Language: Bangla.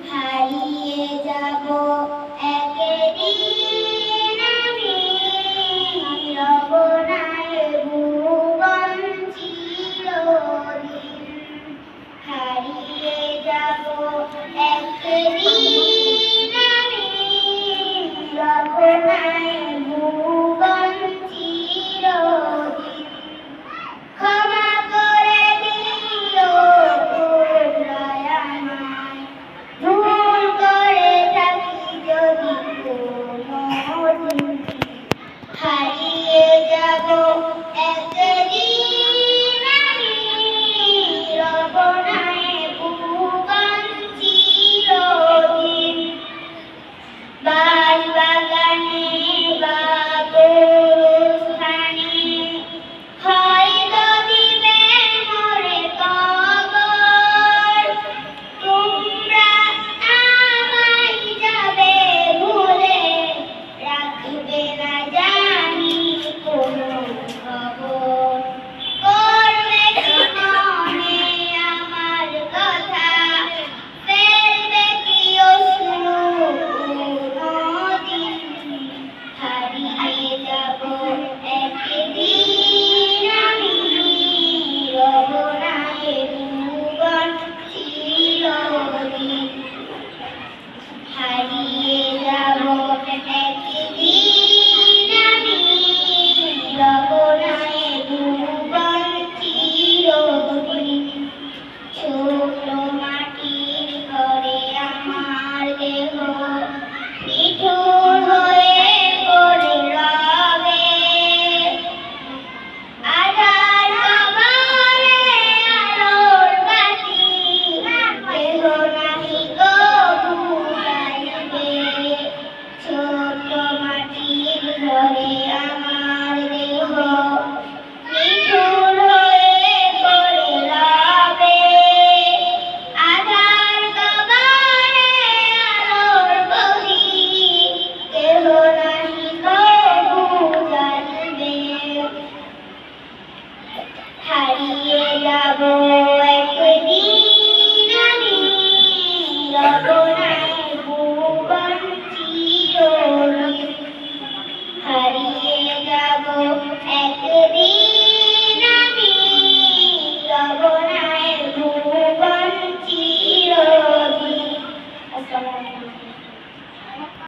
হারিয়ে যাব একদিন আমি, রব নাই ভুবন চিরদিন। হারিয়ে যাব একদিন আমি, রব নাই ভুবন চিরদিন। ক্ষমা করে দিও তোমরা আমায়, ভুল করে থাকি যদি কোনোদিন। হারিয়ে যাব একদিন আমি, রব নাই ভুবন চিরদিন। বাগানে বা গোরস্থানে হয়তো দিবে মোরে কবর, তোমরা আমায় যাবে ভুলে, রাখবে না জানি কোনো খবর। করবে কি মনে আমার কথা, ফেলবে কি অশ্রু কোনোদিন। হারিয়ে যাব একদিন আমি, রব নাই ভুবন চিরদিন। হারিয়ে যাব একদিন আমি, রব নাই ভুবন চিরদিন। ছোট মাটির ঘরে আমার দেহ নিঠুর হয়ে পড়ে রবে, আধার কবরে আলোর বাতি দেহ নাহি গো বুঝাইবে। ছোট মাটির ঘরে